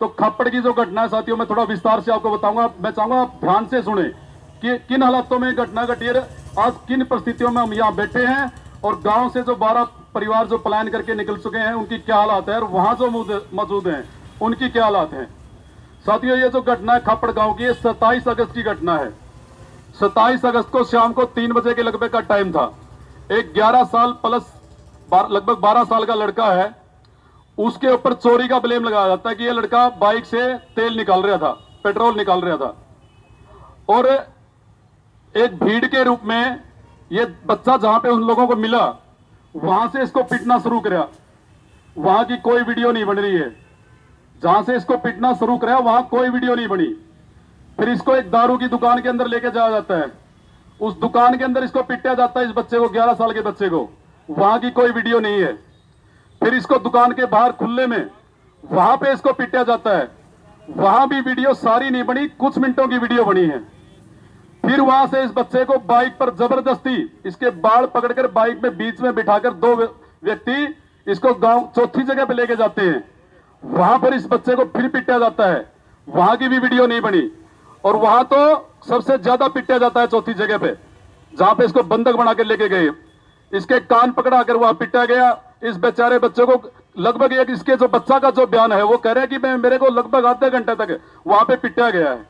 तो खप्पड़ की जो घटना है साथियों, मैं थोड़ा विस्तार से आपको बताऊंगा। मैं चाहूंगा आप ध्यान से सुने कि किन हालातों में घटना घटी है, आज किन परिस्थितियों में हम यहाँ बैठे हैं, और गांव से जो 12 परिवार जो पलायन करके निकल चुके हैं उनकी क्या हालात है, और वहां जो मौजूद हैं उनकी क्या हालात हैं। साथियों, ये जो घटना है खप्पड़ गांव की, 27 अगस्त की घटना है। 27 अगस्त को शाम को 3 बजे के लगभग का टाइम था। एक 11 साल प्लस लगभग 12 साल का लड़का है, उसके ऊपर चोरी का ब्लेम लगाया जाता है कि ये लड़का बाइक से तेल निकाल रहा था, पेट्रोल निकाल रहा था, और एक भीड़ के रूप में ये बच्चा जहां पे उन लोगों को मिला वहां से इसको पीटना शुरू किया। वहां की कोई वीडियो नहीं बन रही है, जहां से इसको पीटना शुरू किया वहां कोई वीडियो नहीं बनी। फिर इसको एक दारू की दुकान के अंदर लेके जाया जाता है, उस दुकान के अंदर इसको पीटा जाता है, इस बच्चे को, 11 साल के बच्चे को, वहां की कोई वीडियो नहीं है। फिर इसको दुकान के बाहर खुले में वहां पे इसको पीटा जाता है, वहां भी वीडियो सारी नहीं बनी, कुछ मिनटों की वीडियो बनी है। फिर वहां से इस बच्चे को बाइक पर जबरदस्ती इसके बाल पकड़कर बाइक में बीच में बिठाकर 2 व्यक्ति इसको गांव चौथी जगह पे लेके जाते हैं, वहां पर इस बच्चे को फिर पीटा जाता है, वहां की भी वीडियो नहीं बनी। और वहां तो सबसे ज्यादा पीटा जाता है चौथी जगह पे, जहां पे इसको बंधक बनाकर लेके गए, इसके कान पकड़ाकर वहां पीटा गया। इस बेचारे बच्चे को लगभग एक, इसके जो बच्चा का जो बयान है वो कह रहे हैं कि मेरे को लगभग आधे घंटे तक वहां पे पीटा गया है,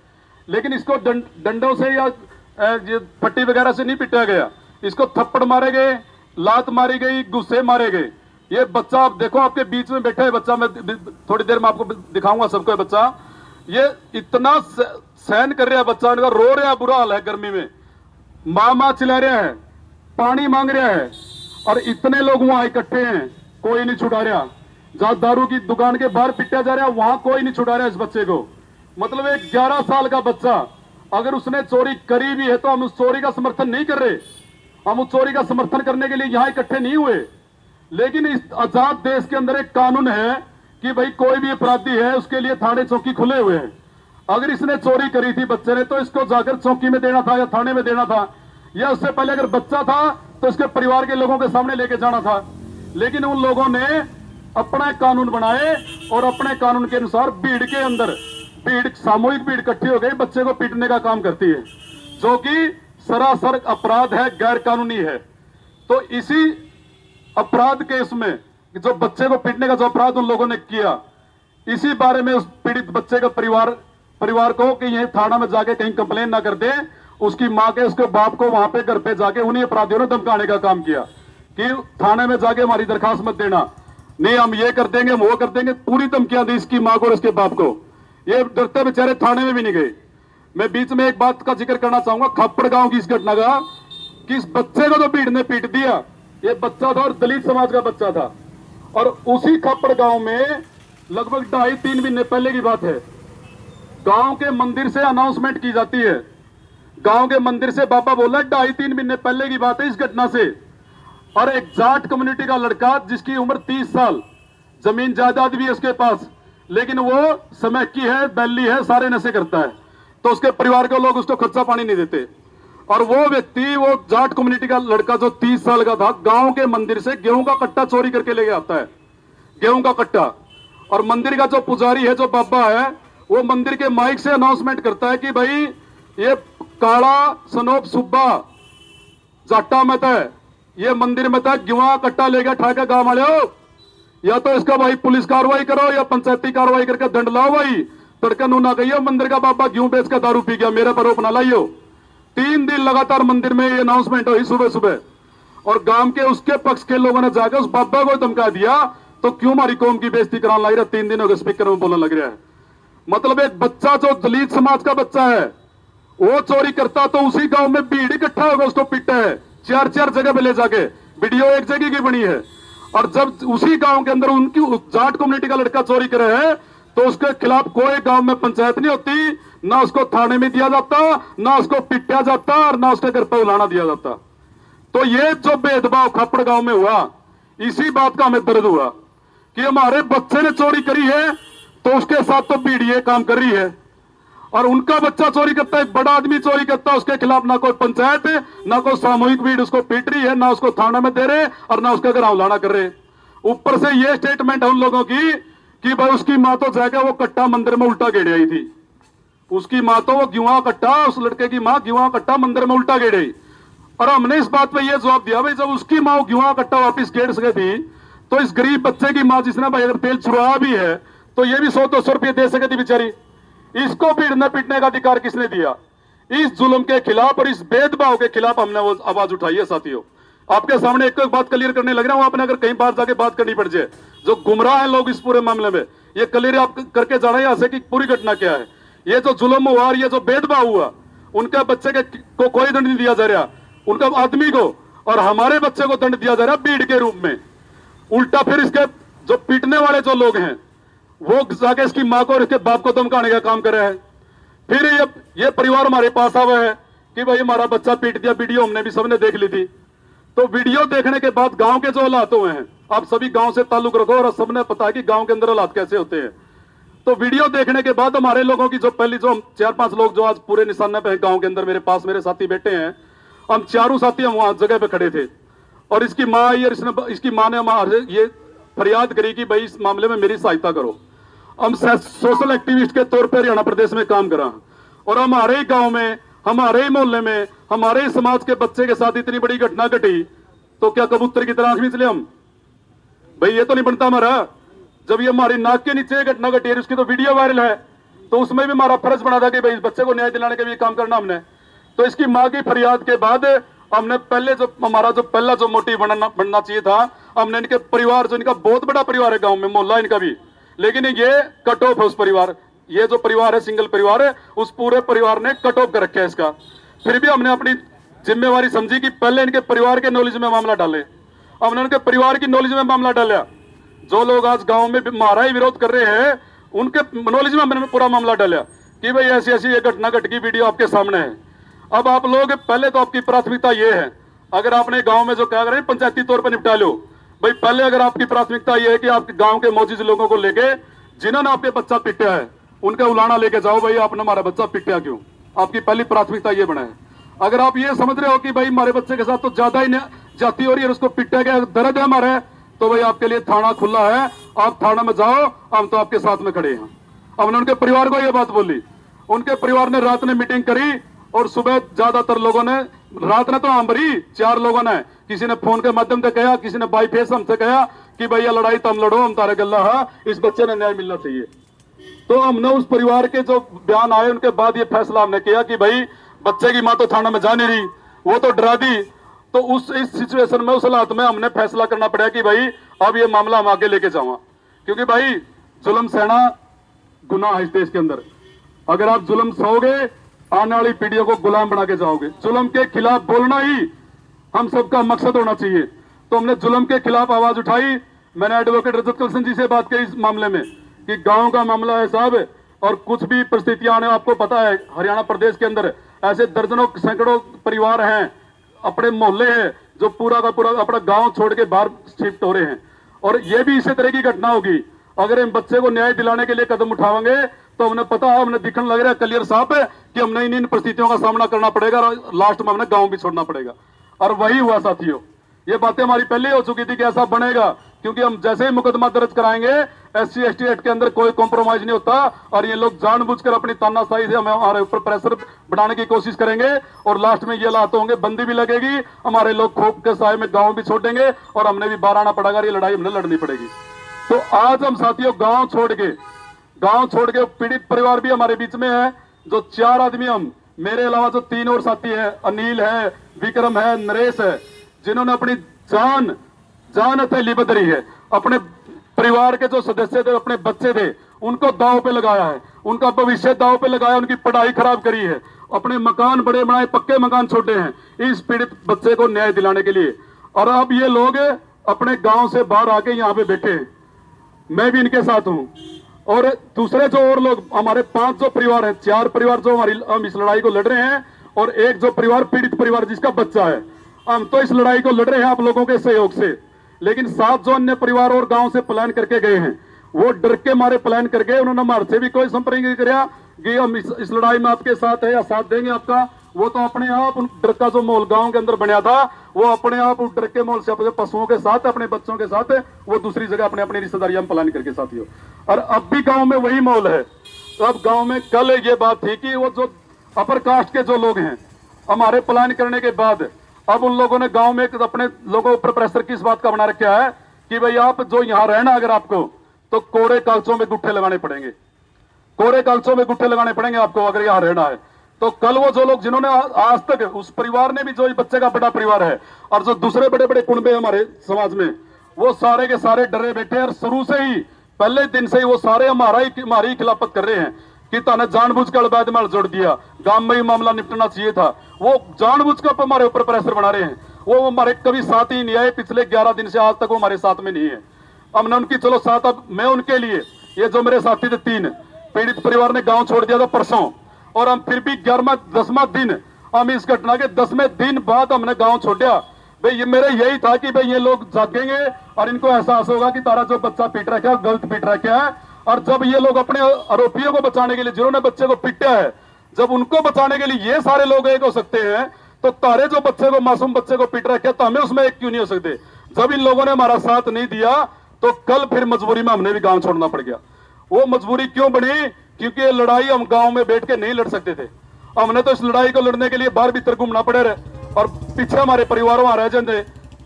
लेकिन इसको डंडों से या पट्टी वगैरह से नहीं पीटा गया, इसको थप्पड़ मारे गए, लात मारी गई, गुस्से मारे गए। ये बच्चा आप देखो, आपके बीच में बैठा है बच्चा, मैं थोड़ी देर में आपको दिखाऊंगा सबको। बच्चा ये इतना सहन कर रहा है, बच्चा इनका रो रहा है, बुरा हाल है, गर्मी में माँ माँ चिल्ला रहा है, पानी मांग रहा है, और इतने लोग वहां इकट्ठे हैं, कोई नहीं छुड़ा रहा। जहां दारू की दुकान के बाहर पिटा जा रहा है वहां कोई नहीं छुड़ा रहा इस बच्चे को। मतलब एक 11 साल का बच्चा, अगर उसने चोरी करी भी है तो हम उस चोरी का समर्थन नहीं कर रहे, हम उस चोरी का समर्थन करने के लिए यहां इकट्ठे नहीं हुए। लेकिन इस आजाद देश के अंदर एक कानून है कि भाई कोई भी अपराधी है उसके लिए थाने चौकी खुले हुए हैं। अगर इसने चोरी करी थी बच्चे ने तो इसको जाकर चौकी में देना था या थाने में देना था, या उससे पहले अगर बच्चा था तो इसके परिवार के लोगों के सामने लेके जाना था। लेकिन उन लोगों ने अपना कानून बनाए और अपने कानून के अनुसार भीड़ के अंदर, भीड़ सामूहिक भीड़ इकट्ठी हो गई, बच्चे को पीटने का काम करती है, जो कि सरासर अपराध है, गैर कानूनी है। तो इसी अपराध केस में जो बच्चे को पीटने का जो अपराध उन लोगों ने किया, इसी बारे में उस पीड़ित बच्चे का परिवार को कि ये थाना में जाके कहीं कंप्लेन ना कर दे, उसकी मां के उसके बाप को वहां पे घर पे जाके उन्हीं अपराधियों ने धमकाने का काम किया कि थाने में जाके हमारी दरखास्त मत देना, नहीं हम ये कर देंगे, हम वो कर देंगे, पूरी धमकियां दी इसकी मां को और इसके बाप को। ये डरते बेचारे थाने में भी नहीं गए। मैं बीच में एक बात का जिक्र करना चाहूंगा खप्पड़ गांव की इस घटना का, कि इस बच्चे को तो भीड़ ने पीट दिया, ये बच्चा था और दलित समाज का बच्चा था, और उसी खप्पड़ गांव में लगभग 2.5-3 महीने पहले की बात है, गांव के मंदिर से अनाउंसमेंट की जाती है। गांव के मंदिर से बाबा बोला, 2.5-3 महीने पहले की बात है इस घटना से, और एक जाट कम्युनिटी का लड़का जिसकी उम्र 30 साल, जमीन जायदाद भी है उसके पास, लेकिन वो समैकी है, बैली है, सारे नशे करता है, तो उसके परिवार के लोग उसको खर्चा पानी नहीं देते। और वो व्यक्ति, वो जाट कम्युनिटी का लड़का जो 30 साल का था, गांव के मंदिर से गेहूं का कट्टा चोरी करके लेके आता है, गेहूं का कट्टा। और मंदिर का जो पुजारी है, जो बाबा है, वो मंदिर के माइक से अनाउंसमेंट करता है कि भाई ये काला सनोप सुब्बा जाटा मत है, ये मंदिर में था, गेहूं कट्टा लेके ठाके गांव वाले हो, या तो इसका भाई पुलिस कार्रवाई करो या पंचायती कार्रवाई करके दंड लाओ। भाई तड़का नू ना कहियो मंदिर का बाबा गेहूं बेच के दारू पी गया, मेरे पर रोप ना लाइयो। 3 दिन लगातार मंदिर में ये अनाउंसमेंट हुई सुबह सुबह, और गांव के उसके पक्ष के लोगों ने जाकर उस बाबा को धमका दिया, तो क्यों हमारी कौम की बेइज्जती कराने लग रहा, 3 दिन हो गए स्पीकर में बोलने लग रहा है। मतलब एक बच्चा जो दलित समाज का बच्चा है वो चोरी करता तो उसी गांव में भीड़ इकट्ठा होगा उसको पीटा है, 4-4 जगह पे ले जाके, वीडियो एक जगह की बनी है। और जब उसी गांव के अंदर उनकी जाट कम्युनिटी का लड़का चोरी करे है तो उसके खिलाफ कोई गांव में पंचायत नहीं होती, ना उसको थाने में दिया जाता, ना उसको पिटा जाता, और ना उसके घर पर उलाना दिया जाता। तो ये जो भेदभाव खप्पड़ गांव में हुआ, इसी बात का हमें दर्द हुआ कि हमारे बच्चे ने चोरी करी है तो उसके साथ तो पीढ़ी काम कर रही है, और उनका बच्चा चोरी करता है, एक बड़ा आदमी चोरी करता है, उसके खिलाफ ना कोई पंचायत है, ना कोई सामूहिक भीड़ उसको पीट रही है, ना उसको थाना में दे रहे और ना उसका घर उलाना कर रहे। ऊपर से ये स्टेटमेंट है उन लोगों की कि भाई उसकी माँ तो जाएगा वो कट्टा मंदिर में उल्टा गेड़ आई थी। उसकी माँ तो वो गेहूं कट्टा, उस लड़के की माँ गेहूं कट्टा मंदिर में उल्टा गेड़ आई। और हमने इस बात पे ये जवाब दिया भाई जब उसकी माँ गेहूं कट्टा वापिस गेड़ सके थी तो इस गरीब बच्चे की माँ जिसने भाई अगर तेल छुड़ाया भी है तो ये भी 100-200 रुपये दे सके थी बेचारी। इसको पीटने का अधिकार किसने दिया? इस जुल्म के खिलाफ और इस भेदभाव के खिलाफ हमने वो आवाज उठाई है साथियों। आपके सामने एक बात क्लियर करने लग रहा हूं, आपने अगर कहीं बाहर जाके बात करनी पड़ जाए, जो गुमराह है लोग इस पूरे मामले में, ये क्लियर आप करके जाना है यहां से कि पूरी घटना क्या है। ये जो जुल्म हुआ और ये जो भेदभाव हुआ, उनके बच्चे को कोई दंड नहीं दिया जा रहा, उनका आदमी को, और हमारे बच्चे को दंड दिया जा रहा भीड़ के रूप में। उल्टा फिर इसके जो पीटने वाले जो लोग हैं वो जाके इसकी मां को और इसके बाप को धमकाने का काम कर रहे हैं। फिर ये परिवार हमारे पास आवा है कि भाई हमारा बच्चा पीट दिया, वीडियो हमने भी सबने देख ली थी। तो वीडियो देखने के बाद गांव के जो हालात हुए हैं, आप सभी गांव से ताल्लुक रखो और सबने पता है कि गांव के अंदर हालात कैसे होते हैं। तो वीडियो देखने के बाद हमारे लोगों की जो पहली जो 4-5 लोग जो आज पूरे निशाने पे गांव के अंदर मेरे पास मेरे साथी बैठे हैं, हम चारों साथी हम वहां जगह पे खड़े थे और इसकी माँ आई और इसकी माँ ने हमारे ये फरियाद करी कि भाई इस मामले में मेरी सहायता करो। हम सोशल एक्टिविस्ट के तौर पर हरियाणा प्रदेश में काम करा और हमारे ही गांव में, हमारे ही मोहल्ले में, हमारे ही समाज के बच्चे के साथ इतनी बड़ी घटना घटी तो क्या कबूतर की तरह आंख मीच ले हम? भाई ये तो नहीं बनता हमारा। जब ये हमारी नाक के नीचे घटना घटी है, उसकी तो वीडियो वायरल है, तो उसमें भी हमारा फर्ज बना था कि भाई इस बच्चे को न्याय दिलाने के लिए काम करना हमने। तो इसकी मां की फरियाद के बाद हमने पहले जो हमारा जो पहला जो मोटिव बनना चाहिए था, हमने इनके परिवार, जो इनका बहुत बड़ा परिवार है गांव में, मोहल्ला इनका भी, लेकिन ये कट ऑफ है उस परिवार, ये जो परिवार है सिंगल परिवार है, उस पूरे परिवार ने कट ऑफ कर रखा है इसका। फिर भी हमने अपनी जिम्मेवारी समझी कि पहले इनके परिवार के नॉलेज में मामला डाले। हमने उनके परिवार की नॉलेज में मामला डाला। जो लोग आज गांव में हमारा ही विरोध कर रहे हैं उनके नॉलेज में हमने पूरा मामला डाला कि भाई ऐसी ऐसी ये घटना घट की, वीडियो आपके सामने है। अब आप लोग पहले तो आपकी प्राथमिकता ये है, अगर आपने गांव में जो क्या करें पंचायती तौर पर निपटा लो, भाई पहले अगर आपकी प्राथमिकता ये है कि आपके गांव के मौजूद लोगों को लेके जिन्होंने आपके बच्चा पिटा है उनका उलाना लेके जाओ, भाई आपने हमारा बच्चा पिटा क्यों, आपकी पहली प्राथमिकता ये बना है। अगर आप ये समझ रहे हो कि भाई हमारे बच्चे के साथ तो ज्यादा ही जाती हो रही है, उसको पिटा गया दर्द है हमारे, तो भाई आपके लिए थाना खुला है, आप थाना में जाओ, हम तो आपके साथ में खड़े हैं। हमने उनके परिवार को ये बात बोली, उनके परिवार ने रात में मीटिंग करी और सुबह ज्यादातर लोगों ने, रात ने तो हमारी 4 लोगों ने, किसी ने फोन के माध्यम से कहा, किसी ने बाई फेस हमसे कहा कि भैया लड़ाई तो हम लड़ो, हम तारे गल्ला है, इस बच्चे ने न्याय मिलना चाहिए। तो हमने उस परिवार के जो बयान आए उनके बाद ये फैसला हमने किया कि भाई बच्चे की मां तो थाना में जा नहीं रही, वो तो डरा दी। तो इस सिचुएशन में, उस हालात में हमने फैसला करना पड़ा कि भाई अब ये मामला हम आगे लेके जाऊंगा, क्योंकि भाई जुल्म सहना गुनाह है इस देश के अंदर। अगर आप जुल्म सहोगे आने वाली पीढ़ियों को गुलाम बना के जाओगे। जुल्म के खिलाफ बोलना ही हम सबका मकसद होना चाहिए। तो हमने जुल्म के खिलाफ आवाज उठाई। मैंने एडवोकेट रजत कलसन जी से बात की इस मामले में कि गांव का मामला है साहब, और कुछ भी परिस्थितियां आने, आपको पता है हरियाणा प्रदेश के अंदर ऐसे दर्जनों सैकड़ों परिवार हैं, अपने मोहल्ले हैं जो पूरा का पूरा अपना गांव छोड़ के बाहर शिफ्ट हो रहे हैं, और ये भी इसी तरह की घटना होगी। अगर इन बच्चे को न्याय दिलाने के लिए कदम उठाएंगे तो हमने पता है, हमने दिखने लग रहा है क्लियर साफ है कि हमने इन परिस्थितियों का सामना करना पड़ेगा और लास्ट में हमने गांव भी छोड़ना पड़ेगा। और वही हुआ साथियों, ये बातें हमारी पहले ही हो चुकी थी कि ऐसा बनेगा, क्योंकि हम जैसे ही मुकदमा दर्ज कराएंगे SC/ST एक्ट के अंदर कोई कॉम्प्रोमाइज नहीं होता, और ये लोग जानबूझकर अपनी तानाशाही से हमारे ऊपर प्रेशर बढ़ाने की कोशिश करेंगे, और लास्ट में ये हालात होंगे, बंदी भी लगेगी, हमारे लोग खोप के साए में गांव भी छोड़ेंगे और हमने भी बाहर आना पड़ेगा, ये लड़ाई हमने लड़नी पड़ेगी। तो आज हम साथियों गांव छोड़ के पीड़ित परिवार भी हमारे बीच में है, जो 4 आदमी, हम मेरे अलावा जो 3 और साथी है, अनिल है, विक्रम है, नरेश है, जिन्होंने अपनी जान हथेली बदली है, अपने परिवार के जो सदस्य थे, अपने बच्चे थे, उनको दांव पे लगाया है, उनका भविष्य दांव पे लगाया, उनकी पढ़ाई खराब करी है, अपने मकान बड़े बनाए, पक्के मकान छोड़े हैं इस पीड़ित बच्चे को न्याय दिलाने के लिए। और अब ये लोग अपने गांव से बाहर आके यहाँ पे बैठे हैं, मैं भी इनके साथ हूं, और दूसरे जो और लोग, हमारे 5 जो परिवार है, 4 परिवार जो हम इस लड़ाई को लड़ रहे हैं, और एक जो परिवार पीड़ित परिवार जिसका बच्चा है, हम तो इस लड़ाई को लड़ रहे हैं आप लोगों के सहयोग से। लेकिन 7 जो अन्य परिवार और गांव से प्लान करके गए हैं, वो डर के मारे प्लान करके, उन्होंने हमारे से भी कोई संपर्क नहीं किया कि हम इस लड़ाई में आपके साथ है या साथ देंगे आपका, वो तो अपने आप उन डर का जो माहौल गांव के अंदर बनया था, वो अपने आप उस डर के माहौल से अपने पशुओं के साथ, अपने बच्चों के साथ वो दूसरी जगह अपने अपनी रिश्तेदारियां प्लान करके साथियों। और अब भी गांव में वही माहौल है। तो अब गांव में कल ये बात थी कि वो जो अपर कास्ट के जो लोग हैं, हमारे प्लान करने के बाद अब उन लोगों ने गांव में अपने लोगों पर प्रेशर किस बात का बना रखा है कि भाई आप जो यहां रहना अगर आपको, तो कोड़े कागजों में गुट्ठे लगाने पड़ेंगे, कोड़े कागजों में गुट्ठे लगाने पड़ेंगे आपको अगर यहां रहना है। तो कल वो जो लोग जिन्होंने आज तक उस परिवार ने भी, जो बच्चे का बड़ा परिवार है और जो दूसरे बड़े बड़े कुनबे हमारे समाज में, वो सारे के सारे डरे बैठे हैं। और शुरू से ही, पहले दिन से ही वो सारे हमारी खिलाफत कर रहे हैं कि ताने जानबूझकर अवैध माल जोड़ दिया, गांव में ही मामला निपटना चाहिए था। वो जानबूझकर हमारे ऊपर प्रेशर बना रहे हैं। वो हमारे कभी साथ ही नहीं आए, पिछले 11 दिन से आज तक वो हमारे साथ में नहीं है। हमने उनकी चलो साथ, अब मैं उनके लिए, ये जो मेरे साथी थे 3 पीड़ित परिवार ने गांव छोड़ दिया था परसों, और हम फिर भी 11वां 10वां दिन, हम इस घटना के 10वें दिन बाद हमने गांव छोड़ा। भाई ये मेरे यही था कि भाई ये लोग जागेंगे और इनको एहसास होगा कि तारा जो बच्चा पीट रखा है गलत पीट रखा है। और जब ये लोग अपने आरोपियों को बचाने के लिए, जिन्होंने बच्चे को पीटा है, जब उनको बचाने के लिए ये सारे लोग एक हो सकते हैं, तो तारे जो बच्चे को, मासूम बच्चे को पीट रखे, तो हमें उसमें एक क्यों नहीं हो सकते। जब इन लोगों ने हमारा साथ नहीं दिया, तो कल फिर मजबूरी में हमने भी गांव छोड़ना पड़ गया। वो मजबूरी क्यों बनी? क्योंकि ये लड़ाई हम गांव में बैठ के नहीं लड़ सकते थे। हमने तो इस लड़ाई को लड़ने के लिए बाहर भीतर घूमना पड़े रहे, और पीछे हमारे परिवारों वहां रह जाते,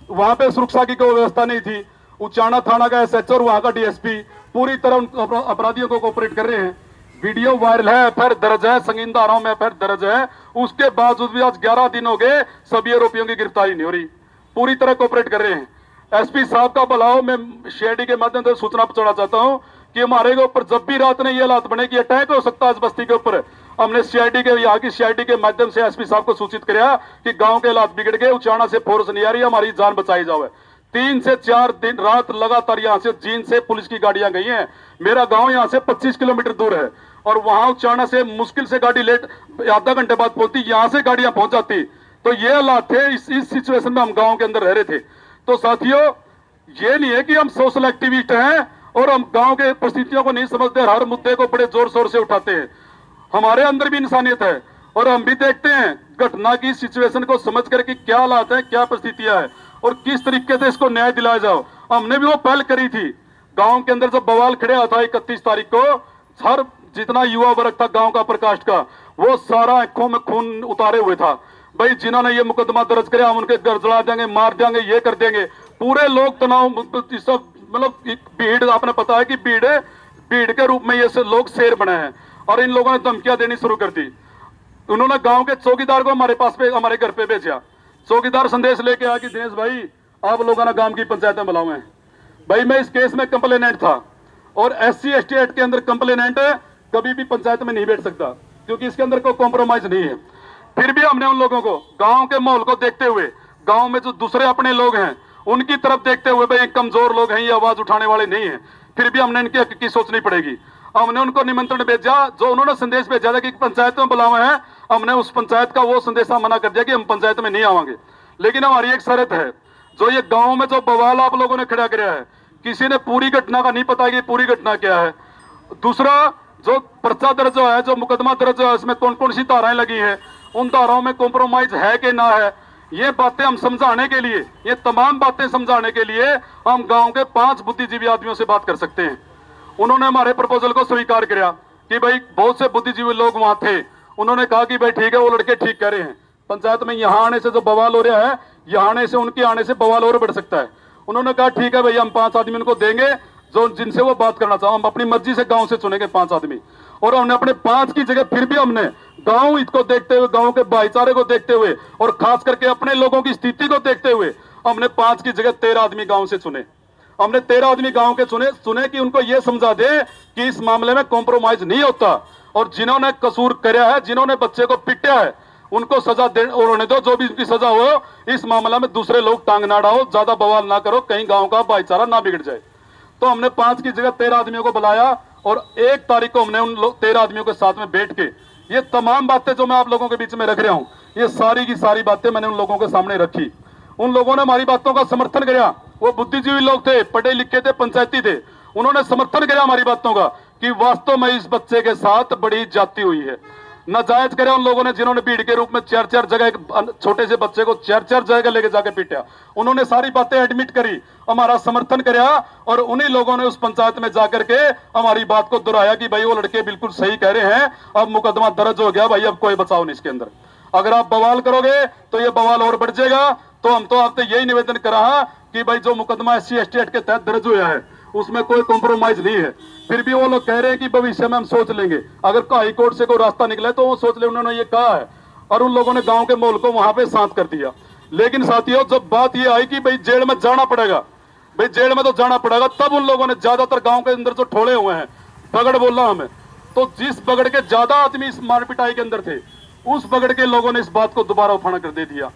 वहां पे सुरक्षा की कोई व्यवस्था नहीं थी। उचाना थाना का एसएचओ और वहां का डीएसपी पूरी तरह उन अपराधियों को कोऑपरेट कर रहे हैं। वीडियो वायरल है, एफआईआर दर्ज है, संगीन धाराओं में एफआईआर दर्ज है। उसके बावजूद भी आज 11 दिन हो गए, सभी आरोपियों की गिरफ्तारी नहीं हो रही। पूरी तरह कोऑपरेट कर रहे हैं। एसपी साहब का बुलाओ, मैं सीआईडी के माध्यम से सूचना पहुंचाना चाहता हूं कि हमारे के ऊपर जब भी रात में ये हालात बने कि अटैक हो सकता है इस बस्ती के ऊपर, हमने सीआईडी के, यहाँ की सीआईडी के माध्यम से एसपी साहब को सूचित किया कि गांव के हालात बिगड़ गए, उचाना से फोर्स नहीं आ रही, हमारी जान बचाई जाए। 3 से 4 दिन रात लगातार यहाँ से जीन से पुलिस की गाड़ियां गई हैं। मेरा गांव यहाँ से 25 किलोमीटर दूर है, और वहां उचाना से मुश्किल से गाड़ी लेट आधा घंटे बाद पहुंचती, यहाँ से गाड़ियां पहुंच जाती। तो ये हालात थे, इस सिचुएशन में हम गांव के अंदर रह रहे थे। तो साथियों, ये नहीं है कि हम सोशल एक्टिविस्ट हैं और हम गांव के परिस्थितियों को नहीं समझते, हर मुद्दे को बड़े जोर शोर से उठाते हैं। हमारे अंदर भी इंसानियत है, और हम भी देखते हैं घटना की सिचुएशन को समझ करके क्या हालात है, क्या परिस्थितियां है, और किस तरीके से इसको न्याय दिलाया जाओ। हमने भी वो पहल करी थी। गांव के अंदर जब बवाल खड़ा था 31 तारीख को, हर जितना युवा वर्ग था गांव का, प्रकाश का, वो सारा आंखों में खून उतारे हुए था। भाई जिन्होंने ये मुकदमा दर्ज किया हम उनके घर जला देंगे, मार देंगे, ये कर देंगे। पूरे लोग तनाव, मतलब भीड़, आपने पता है कि भीड़ के रूप में ये लोग शेर बने हैं, और इन लोगों ने धमकियां देनी शुरू कर दी। उन्होंने गांव के चौकीदार को हमारे पास पे, हमारे घर पे भेजा। चौकीदार संदेश लेके आया कि दिनेश भाई आप लोगों ने गांव की पंचायतें बुलाओ हैं। भाई मैं इस केस में कंप्लेनेंट था, और SC ST एक्ट के अंदर कंप्लेनेंट कभी भी पंचायत में नहीं बैठ सकता, क्योंकि इसके अंदर कोई कॉम्प्रोमाइज नहीं है। फिर भी हमने उन लोगों को, गांव के माहौल को देखते हुए, गांव में जो दूसरे अपने लोग हैं उनकी तरफ देखते हुए, भाई कमजोर लोग हैं, ये आवाज उठाने वाले नहीं है, फिर भी हमने इनके हक की सोचनी पड़ेगी। हमने उनको निमंत्रण भेजा, जो उन्होंने संदेश भेजा था कि पंचायत में बुलावा है, हमने उस पंचायत का वो संदेशा मना कर दिया कि हम पंचायत में नहीं आवांगे। लेकिन हमारी एक शर्त है, जो ये गांव में जो बवाल आप लोगों ने खड़ा किया है, किसी ने पूरी घटना का नहीं पता कि पूरी घटना क्या है। दूसरा, जो पर्चा दर्ज है, जो मुकदमा दर्ज है, इसमें कौन कौन सी धाराएं लगी है, उन धाराओं में कॉम्प्रोमाइज है कि ना है, ये बातें हम समझाने के लिए, ये तमाम बातें समझाने के लिए हम गांव के 5 बुद्धिजीवी आदमियों से बात कर सकते हैं। उन्होंने हमारे प्रपोजल को स्वीकार किया कि भाई बहुत से बुद्धिजीवी लोग वहां थे। उन्होंने कहा कि भाई ठीक है, वो लड़के ठीक कह रहे हैं, पंचायत में यहाँ आने से जो बवाल हो रहा है, यहाँ आने से, उनके आने से बवाल और बढ़ सकता है। उन्होंने कहा ठीक है भाई, हम 5 आदमी उनको देंगे जो जिनसे वो बात करना चाहो, हम अपनी मर्जी से गांव से चुनेंगे 5 आदमी। और हमने अपने 5 की जगह फिर भी हमने गांव हित को देखते हुए, गांव के भाईचारे को देखते हुए, और खास करके अपने लोगों की स्थिति को देखते हुए, हमने 5 की जगह 13 आदमी गांव से चुने। हमने 13 आदमी गांव के चुने कि उनको यह समझा दे कि इस मामले में कॉम्प्रोमाइज नहीं होता, और जिन्होंने कसूर किया है, जिन्होंने बच्चे को पीटा है, उनको सजा होने दो, जो भी उनकी सजा हो। इस मामला में दूसरे लोग टांग ना अड़ाओ, ज्यादा बवाल ना करो, कहीं गांव का भाईचारा ना बिगड़ जाए। तो हमने 5 की जगह 13 आदमियों को बुलाया, और 1 तारीख को हमने उन 13 आदमियों के साथ में बैठ के ये तमाम बातें जो मैं आप लोगों के बीच में रख रहा हूं, ये सारी की सारी बातें मैंने उन लोगों के सामने रखी। उन लोगों ने हमारी बातों का समर्थन किया। वो बुद्धिजीवी लोग थे, पढ़े लिखे थे, पंचायती थे, उन्होंने समर्थन किया हमारी बातों का कि वास्तव में इस बच्चे के साथ बड़ी जाति हुई है। नाजायज करे उन लोगों ने जिन्होंने भीड़ के रूप में 4-4 जगह एक छोटे से बच्चे को 4-4 जगह लेके जाके पीटा। उन्होंने सारी बातें एडमिट करी, हमारा समर्थन किया और उन्हीं लोगों ने उस पंचायत में जाकर के हमारी बात को दोहराया कि भाई वो लड़के बिल्कुल सही कह रहे हैं, अब मुकदमा दर्ज हो गया भाई, अब कोई बचाव नहीं इसके अंदर। अगर आप बवाल करोगे तो ये बवाल और बढ़ जाएगा। तो हम तो आपसे यही निवेदन कर रहा कि भाई जो मुकदमा SC/ST एक्ट के तहत दर्ज हुआ है उसमें कोई कॉम्प्रोमाइज नहीं है। फिर भी वो लोग कह रहे हैं कि भविष्य में हम सोच लेंगे, अगर हाई कोर्ट से कोई रास्ता निकले तो वो सोच ले, उन्होंने ये कहा है। और उन लोगों ने गांव के माहौल को वहां पे शांत कर दिया। लेकिन साथियों जब बात ये आई कि भाई जेल में जाना पड़ेगा, भाई जेल में तो जाना पड़ेगा, तब उन लोगों ने ज्यादातर गांव के अंदर जो ठोले हुए हैं, बगड़ बोला हमें, तो जिस बगड़ के ज्यादा आदमी इस मार पिटाई के अंदर थे उस बगड़ के लोगों ने इस बात को दोबारा उफाना कर दे दिया।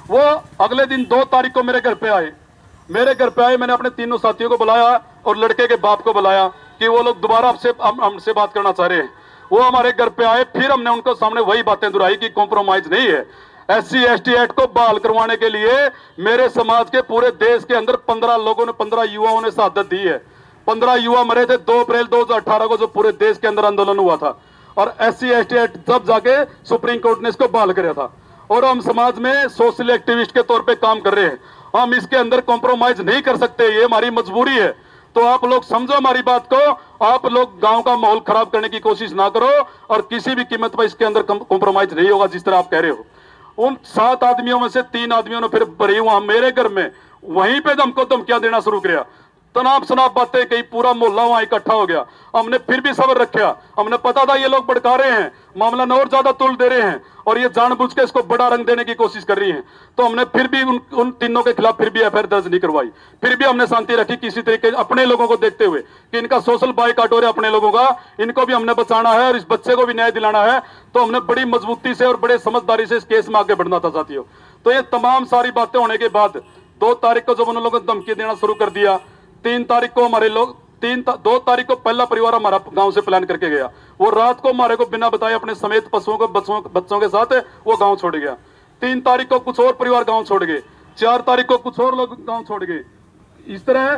वो अगले दिन 2 तारीख को मेरे घर पे आए। मैंने अपने तीनों साथियों को बुलाया और लड़के के बाप को बुलाया कि वो लोग दोबारा हमसे बात करना चाह रहे हैं। वो हमारे घर पे आए, फिर हमने उनको सामने वही बातें दोहराई कि कॉम्प्रोमाइज नहीं है। SC/ST एक्ट को बहाल करवाने के लिए मेरे समाज के पूरे देश के अंदर 15 युवाओं ने शहादत दी है। 15 युवा मरे थे 2 अप्रैल 2018 को, जो पूरे देश के अंदर आंदोलन हुआ था। और SC/ST एक्ट तब जाके सुप्रीम कोर्ट ने इसको बहाल किया था। और हम समाज में सोशल एक्टिविस्ट के तौर पे काम कर रहे हैं, हम इसके अंदर कॉम्प्रोमाइज नहीं कर सकते, ये हमारी मजबूरी है। तो आप लोग समझो हमारी बात को, आप लोग गांव का माहौल खराब करने की कोशिश ना करो और किसी भी कीमत पर इसके अंदर कॉम्प्रोमाइज नहीं होगा जिस तरह आप कह रहे हो। उन 7 आदमियों में से 3 आदमियों ने फिर भरी वहां मेरे घर में वहीं पे हमको धमकियां देना शुरू किया, तनाव शनाब बातें कही, पूरा मोहल्ला वहां इकट्ठा हो गया। हमने फिर भी सब्र रखा, हमने पता था ये लोग भड़का रहे हैं, मामला न और ज्यादा तुल दे रहे हैं और ये जानबूझ के इसको बड़ा रंग देने की कोशिश कर रही हैं। तो हमने फिर भी उन तीनों के खिलाफ फिर भी FIR दर्ज नहीं करवाई। फिर भी हमने शांति रखी, किसी तरीके अपने लोगों को देखते हुए कि इनका सोशल बायकॉट हो रहा है अपने लोगों का, इनको भी हमने बचाना है और इस बच्चे को भी न्याय दिलाना है। तो हमने बड़ी मजबूती से और बड़े समझदारी से इस केस में आगे बढ़ना था साथियों। तो ये तमाम सारी बातें होने के बाद 2 तारीख को जब उन लोगों ने धमकी देना शुरू कर दिया, 3 तारीख को हमारे लोग 2 तारीख को पहला परिवार हमारा गांव से प्लान करके गया। वो रात को हमारे को बिना बताए अपने समेत पशुओं को बच्चों के साथ वो गांव छोड़ गया। 3 तारीख को कुछ और परिवार गांव छोड़ गए, 4 तारीख को कुछ और लोग गांव छोड़ गए। इस तरह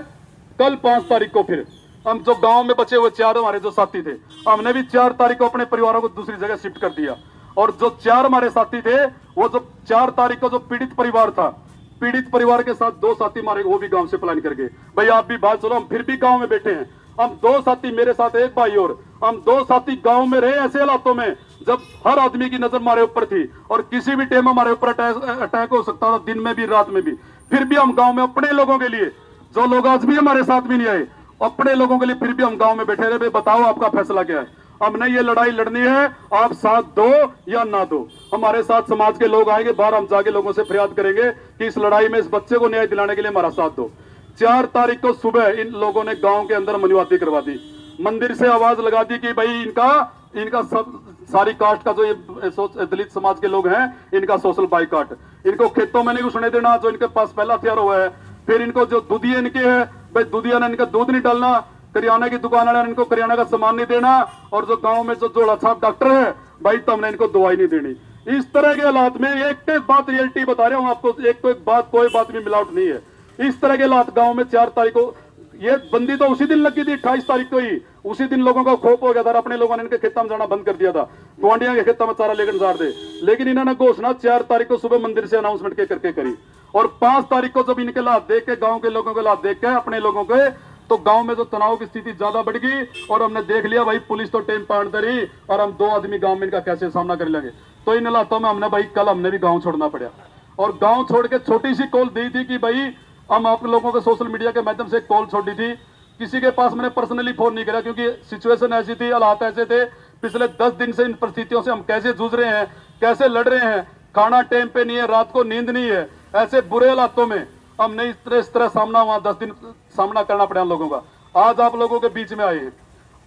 कल 5 तारीख को फिर हम जो गांव में बचे हुए 4 हमारे जो साथी थे, हमने भी 4 तारीख को अपने परिवारों को दूसरी जगह शिफ्ट कर दिया। और जो 4 हमारे साथी थे, वो जो 4 तारीख को जो पीड़ित परिवार था, पीड़ित परिवार के साथ 2 साथी हमारे वो भी गांव से पलायन कर गए। भाई आप भी बात सुनो, हम फिर भी गांव में बैठे हैं। हम 2 साथी, मेरे साथ एक भाई और हम 2 साथी गांव में रहे ऐसे हालातों में जब हर आदमी की नजर हमारे ऊपर थी और किसी भी टाइम हमारे ऊपर अटैक हो सकता था, दिन में भी रात में भी। फिर भी हम गांव में अपने लोगों के लिए, जो लोग आज भी हमारे साथ भी नहीं आए, अपने लोगों के लिए फिर भी हम गांव में बैठे रहे। भाई बताओ आपका फैसला क्या है, हमने ये लड़ाई लड़नी है, आप साथ दो या ना दो। हमारे साथ समाज के लोग आएंगे, बाहर हम जाके लोगों से फरियाद करेंगे कि इस लड़ाई में इस बच्चे को न्याय दिलाने के लिए हमारा साथ दो। 4 तारीख को सुबह इन लोगों ने गांव के अंदर मनुवादी करवा दी, मंदिर से आवाज लगा दी कि भाई इनका सब सारी कास्ट का जो ये दलित समाज के लोग हैं, इनका सोशल बाइकॉट, इनको खेतों में नहीं घुसने देना, जो इनके पास पहला हथियार हुआ है। फिर इनको जो दूधिया इनके है, भाई दूधिया ने इनका दूध नहीं डालना, करियाना की दुकान वाले इनको करियाना का सामान नहीं देना, और जो गांव में जो जोड़ा छाप डॉक्टर है भाई तो हमने इनको दवाई नहीं देनी। इस तरह के हालात में एक बात रियलिटी बता रहा हूं आपको, एक तो एक बात, कोई बात भी मिलावट नहीं है। इस तरह के हालात गांव में 4 तारीख को, ये बंदी तो उसी दिन लगी थी 28 तारीख को ही, उसी दिन लोगों का खोप हो गया था, अपने लोगों ने इनके खेतों में जाना बंद कर दिया था, गुआंढियों के खेतों में चारा लेकर जा रहे। लेकिन इन्होंने घोषणा 4 तारीख को सुबह मंदिर से अनाउंसमेंट के करके करी, और 5 तारीख को जब इनके हालात देख के, गांव के लोगों के हालात देख के, अपने लोगों के, तो गांव में जो तनाव की स्थिति ज्यादा बढ़ गई और हमने देख लिया भाई पुलिस तो टेम पाड़ते रही और हम 2 आदमी गांव में इनका कैसे सामना कर लेंगे। तो इन हालातों में हमने भाई कल हमने भी गांव छोड़ना पड़ा, और गांव छोड़ के छोटी सी कॉल दी थी कि भाई हम आप लोगों को सोशल मीडिया के माध्यम से कॉल छोड़ी थी। किसी के पास मैंने पर्सनली फोन नहीं करा क्योंकि सिचुएशन ऐसी थी, हालात ऐसे थे, पिछले 10 दिन से इन परिस्थितियों से हम कैसे जूझ रहे हैं, कैसे लड़ रहे हैं, खाना टाइम पे नहीं है, रात को नींद नहीं है, ऐसे बुरे हालातों में हमने इस तरह सामना वहां 10 दिन सामना करना पड़ा हम लोगों का। आज आप लोगों के बीच में आए हैं,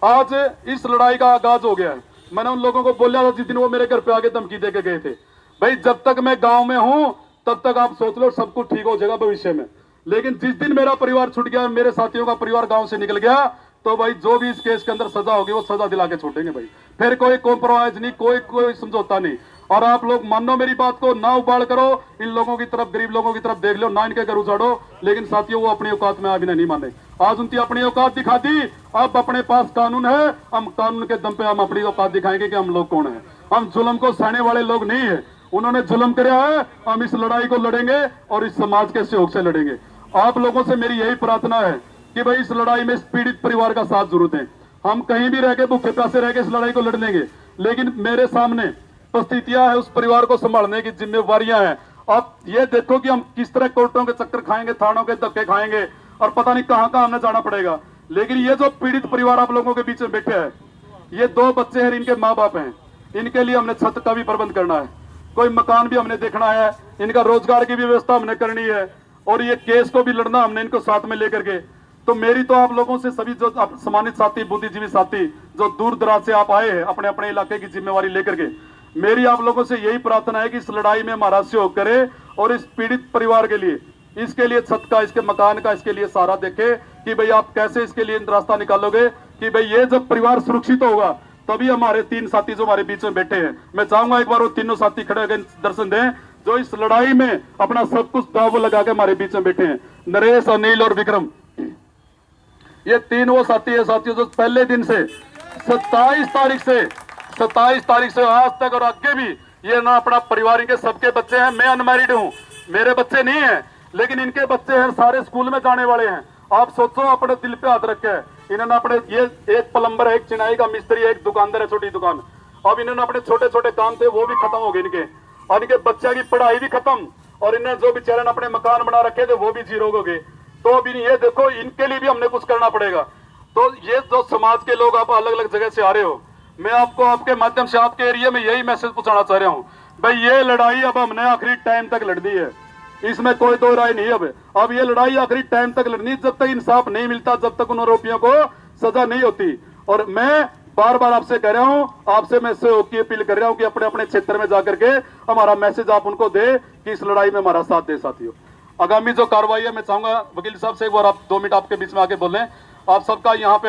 आज इस लड़ाई का आगाज हो गया है। मैंने उन लोगों को बोला था जिस दिन वो मेरे घर पे आके धमकी दे के गए थे, भाई जब तक मैं गांव में हूं तब तक आप सोच लो सब कुछ ठीक हो जाएगा भविष्य में। लेकिन जिस दिन मेरा परिवार छूट गया, मेरे साथियों का परिवार गांव से निकल गया, तो भाई जो भी इस केस के अंदर सजा होगी वो सजा दिला के छोड़ेंगे भाई, फिर कोई कॉम्प्रोमाइज नहीं, कोई समझौता नहीं। और आप लोग मानो मेरी बात को, ना उबाड़ करो, इन लोगों की तरफ, गरीब लोगों की तरफ देख लो, ना इनके घर उजाड़ो। लेकिन साथियों वो अपनी औकात में अभी नहीं माने, आज उनकी अपनी औकात दिखा दी। अब अपने पास कानून है, हम कानून के दम पे हम अपनी औकात दिखाएंगे कि हम लोग कौन है। हम जुल्म को सहने वाले लोग नहीं है। उन्होंने जुल्म किया है, हम इस लड़ाई को लड़ेंगे और इस समाज के सहयोग से लड़ेंगे। आप लोगों से मेरी यही प्रार्थना है कि भाई इस लड़ाई में इस पीड़ित परिवार का साथ जरूर दें। हम कहीं भी रह के भूखे प्यासे रह के इस लड़ाई को लड़ लेंगे, लेकिन मेरे सामने परिस्थितियां है, उस परिवार को संभालने की जिम्मेवारियां हैं। आप ये देखो कि हम किस तरह कोर्टों के चक्कर खाएंगे, थानों के धक्के खाएंगे और पता नहीं कहां कहां हमें जाना पड़ेगा। लेकिन ये जो पीड़ित परिवार आप लोगों के बीच में बैठे हैं, ये 2 बच्चे हैं, इनके माँ बाप हैं, इनके लिए हमने छत का भी प्रबंध करना है, कोई मकान भी हमने देखना है, इनका रोजगार की भी व्यवस्था हमने करनी है और ये केस को भी लड़ना हमने इनको साथ में लेकर के। तो मेरी तो आप लोगों से सभी जो सम्मानित साथी, बुद्धिजीवी साथी जो दूर दराज से आप आए हैं अपने अपने इलाके की जिम्मेवारी लेकर के, मेरी आप लोगों से यही प्रार्थना है कि इस लड़ाई में हमारा सहयोग करे और इस पीड़ित परिवार के लिए, इसके लिए छत का, इसके मकान का, इसके लिए सारा देखे कि भाई आप कैसे इसके लिए रास्ता निकालोगे कि भाई ये जब परिवार सुरक्षित होगा तभी हमारे 3 साथी जो हमारे बीच में बैठे हैं, मैं चाहूंगा एक बार वो तीनों साथी खड़े होकर दर्शन दें जो इस लड़ाई में अपना सब कुछ दाव लगा के हमारे बीच में बैठे हैं। नरेश, अनिल और विक्रम, ये 3 वो साथी है साथियों जो पहले दिन से 27 तारीख से आज तक और आगे भी ये ना अपना परिवार, इनके सबके बच्चे हैं। मैं अनमैरिड हूं, मेरे बच्चे नहीं है, लेकिन इनके बच्चे हैं, सारे स्कूल में जाने वाले हैं। आप सोचो, अपने दिल पे हाथ रखे है इन्होंने अपने, ये एक प्लम्बर है, एक चिनाई का मिस्त्री है, एक दुकानदार है, छोटी दुकान। अब इन्होंने अपने छोटे छोटे काम थे वो भी खत्म हो गए इनके, और इनके बच्चे की पढ़ाई भी खत्म, और इन्हें जो बेचारे अपने मकान बना रखे थे वो भी जीरो हो गए। तो अभी ये देखो, इनके लिए भी हमने कुछ करना पड़ेगा। तो ये जो समाज के लोग आप अलग अलग जगह से आ रहे हो, मैं आपको आपके माध्यम से आपके एरिया में यही मैसेज पहुंचाना चाह रहा हूं, भाई ये लड़ाई अब हमने आखिरी टाइम तक लड़नी है, इसमें कोई दो राय नहीं। अब ये लड़ाई आखिरी टाइम तक लड़नी, जब तक इंसाफ नहीं मिलता, जब तक उन आरोपियों को सजा नहीं होती। और मैं बार बार आपसे कह रहा हूं, आपसे मैं सहयोग की अपील कर रहा हूं कि अपने अपने क्षेत्र में जाकर के हमारा मैसेज आप उनको दे कि इस लड़ाई में हमारा साथ दे। साथियों, आगामी जो कार्रवाई है, मैं चाहूंगा वकील साहब से एक बार आप 2 मिनट आपके बीच में आके बोलें। आप सबका यहाँ पे